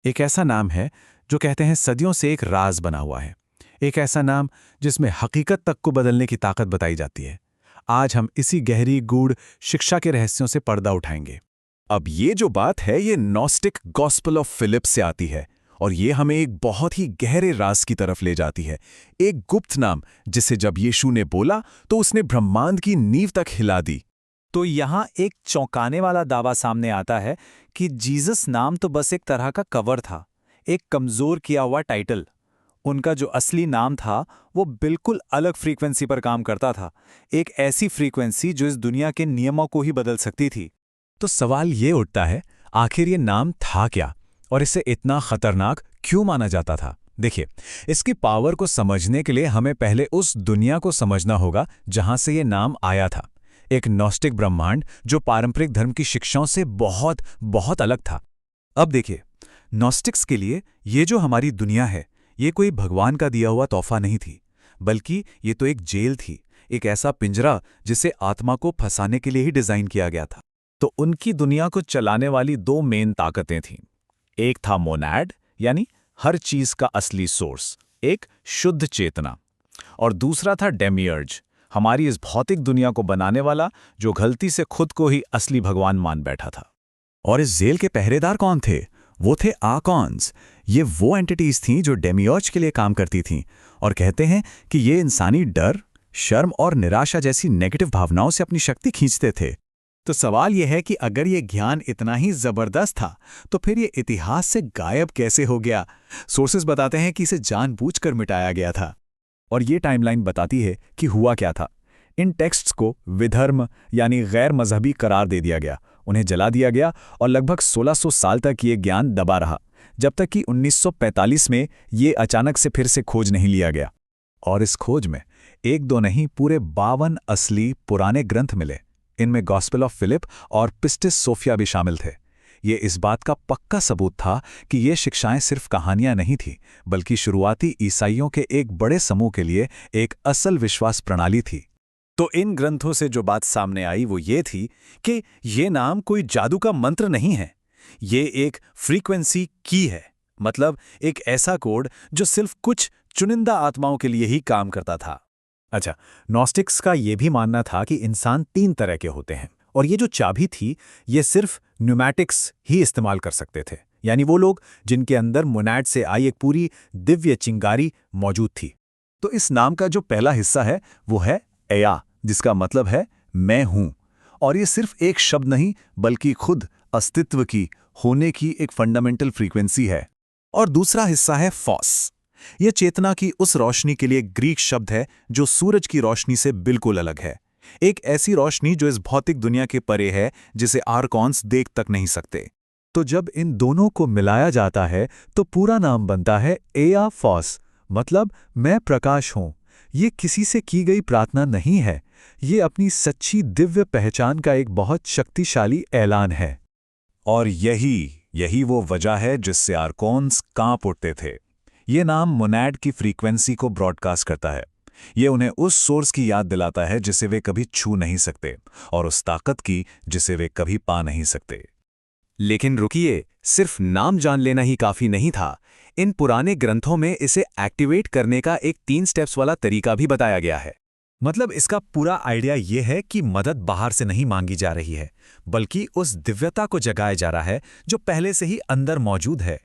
एक ऐसा नाम है जो कहते हैं सदियों से एक राज बना हुआ है। एक ऐसा नाम जिसमें हकीकत तक को बदलने की ताकत बताई जाती है। आज हम इसी गहरी गूढ़ शिक्षा के रहस्यों से पर्दा उठाएंगे। अब ये जो बात है ये नॉस्टिक गॉस्पेल ऑफ फिलिप से आती है और ये हमें एक बहुत ही गहरे राज की तरफ ले जाती है। एक गुप्त नाम जिसे जब यीशु ने बोला तो उसने ब्रह्मांड की नींव तक हिला दी। तो यहाँ एक चौंकाने वाला दावा सामने आता है कि जीसस नाम तो बस एक तरह का कवर था, एक कमज़ोर किया हुआ टाइटल। उनका जो असली नाम था वो बिल्कुल अलग फ्रीक्वेंसी पर काम करता था, एक ऐसी फ्रीक्वेंसी जो इस दुनिया के नियमों को ही बदल सकती थी। तो सवाल ये उठता है, आखिर ये नाम था क्या और इसे इतना खतरनाक क्यों माना जाता था? देखिए, इसकी पावर को समझने के लिए हमें पहले उस दुनिया को समझना होगा जहां से ये नाम आया था। एक नॉस्टिक ब्रह्मांड जो पारंपरिक धर्म की शिक्षाओं से बहुत बहुत अलग था। अब देखिए, नॉस्टिक्स के लिए ये जो हमारी दुनिया है, ये कोई भगवान का दिया हुआ तोहफा नहीं थी, बल्कि ये तो एक जेल थी, एक ऐसा पिंजरा जिसे आत्मा को फंसाने के लिए ही डिजाइन किया गया था। तो उनकी दुनिया को चलाने वाली दो मेन ताकतें थीं। एक था मोनैड, यानी हर चीज का असली सोर्स, एक शुद्ध चेतना, और दूसरा था डेमियर्ज, हमारी इस भौतिक दुनिया को बनाने वाला, जो गलती से खुद को ही असली भगवान मान बैठा था। और इस जेल के पहरेदार कौन थे? वो थे आर्कॉन्स। ये वो एंटिटीज थीं जो डेमियर्ज के लिए काम करती थीं और कहते हैं कि ये इंसानी डर, शर्म और निराशा जैसी नेगेटिव भावनाओं से अपनी शक्ति खींचते थे। तो सवाल यह है कि अगर ये ज्ञान इतना ही जबरदस्त था, तो फिर ये इतिहास से गायब कैसे हो गया? सोर्सेस बताते हैं कि इसे जानबूझकर मिटाया गया था। और ये टाइमलाइन बताती है कि हुआ क्या था। इन टेक्स्ट्स को विधर्म यानी गैर मजहबी करार दे दिया गया, उन्हें जला दिया गया और लगभग 1600 साल तक ये ज्ञान दबा रहा, जब तक कि 1945 में ये अचानक से फिर से खोज नहीं लिया गया। और इस खोज में एक दो नहीं, पूरे 52 असली पुराने ग्रंथ मिले। इनमें गॉस्पेल ऑफ फिलिप और पिस्टिस सोफिया भी शामिल थे। ये इस बात का पक्का सबूत था कि ये शिक्षाएं सिर्फ कहानियां नहीं थीं, बल्कि शुरुआती ईसाइयों के एक बड़े समूह के लिए एक असल विश्वास प्रणाली थी। तो इन ग्रंथों से जो बात सामने आई वो ये थी कि ये नाम कोई जादू का मंत्र नहीं है, ये एक फ्रीक्वेंसी की है, मतलब एक ऐसा कोड जो सिर्फ कुछ चुनिंदा आत्माओं के लिए ही काम करता था। अच्छा, नॉस्टिक्स का ये भी मानना था कि इंसान 3 तरह के होते हैं, और ये जो चाबी थी ये सिर्फ न्यूमैटिक्स ही इस्तेमाल कर सकते थे, यानी वो लोग जिनके अंदर मोनैड से आई एक पूरी दिव्य चिंगारी मौजूद थी। तो इस नाम का जो पहला हिस्सा है वो है एया, जिसका मतलब है मैं हूं, और ये सिर्फ एक शब्द नहीं बल्कि खुद अस्तित्व की, होने की एक फंडामेंटल फ्रीक्वेंसी है। और दूसरा हिस्सा है फॉस। यह चेतना की उस रोशनी के लिए ग्रीक शब्द है जो सूरज की रोशनी से बिल्कुल अलग है, एक ऐसी रोशनी जो इस भौतिक दुनिया के परे है, जिसे आर्कॉन्स देख तक नहीं सकते। तो जब इन दोनों को मिलाया जाता है तो पूरा नाम बनता है एया फॉस, मतलब मैं प्रकाश हूं। ये किसी से की गई प्रार्थना नहीं है, ये अपनी सच्ची दिव्य पहचान का एक बहुत शक्तिशाली ऐलान है। और यही वो वजह है जिससे आर्कॉन्स कांप उठते थे। ये नाम मोनैड की फ्रीक्वेंसी को ब्रॉडकास्ट करता है। ये उन्हें उस सोर्स की याद दिलाता है जिसे वे कभी छू नहीं सकते, और उस ताकत की जिसे वे कभी पा नहीं सकते। लेकिन रुकिए, सिर्फ नाम जान लेना ही काफी नहीं था। इन पुराने ग्रंथों में इसे एक्टिवेट करने का एक 3 स्टेप्स वाला तरीका भी बताया गया है। मतलब इसका पूरा आइडिया यह है कि मदद बाहर से नहीं मांगी जा रही है, बल्कि उस दिव्यता को जगाया जा रहा है जो पहले से ही अंदर मौजूद है।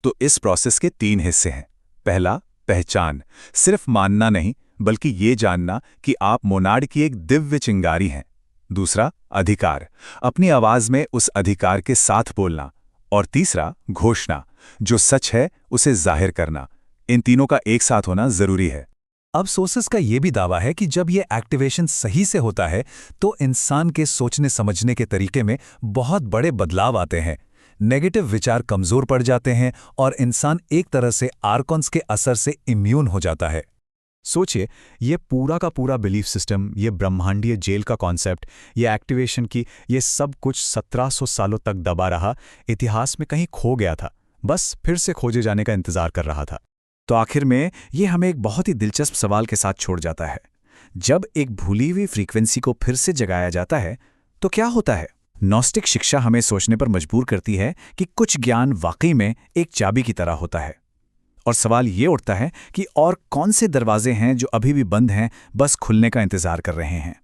तो इस प्रोसेस के 3 हिस्से हैं। पहला, पहचान, सिर्फ मानना नहीं बल्कि ये जानना कि आप मोनाड की एक दिव्य चिंगारी हैं। दूसरा, अधिकार, अपनी आवाज में उस अधिकार के साथ बोलना। और तीसरा, घोषणा, जो सच है उसे जाहिर करना। इन तीनों का एक साथ होना जरूरी है। अब सोर्सेस का यह भी दावा है कि जब यह एक्टिवेशन सही से होता है तो इंसान के सोचने समझने के तरीके में बहुत बड़े बदलाव आते हैं। नेगेटिव विचार कमजोर पड़ जाते हैं और इंसान एक तरह से आर्कॉन्स के असर से इम्यून हो जाता है। सोचिए, ये पूरा का पूरा बिलीफ सिस्टम, ये ब्रह्मांडीय जेल का कॉन्सेप्ट, ये एक्टिवेशन की, ये सब कुछ 1700 सालों तक दबा रहा, इतिहास में कहीं खो गया था, बस फिर से खोजे जाने का इंतजार कर रहा था। तो आखिर में ये हमें एक बहुत ही दिलचस्प सवाल के साथ छोड़ जाता है। जब एक भूली हुई फ्रीक्वेंसी को फिर से जगाया जाता है तो क्या होता है? नॉस्टिक शिक्षा हमें सोचने पर मजबूर करती है कि कुछ ज्ञान वाकई में एक चाबी की तरह होता है। और सवाल ये उठता है कि और कौन से दरवाजे हैं जो अभी भी बंद हैं, बस खुलने का इंतजार कर रहे हैं।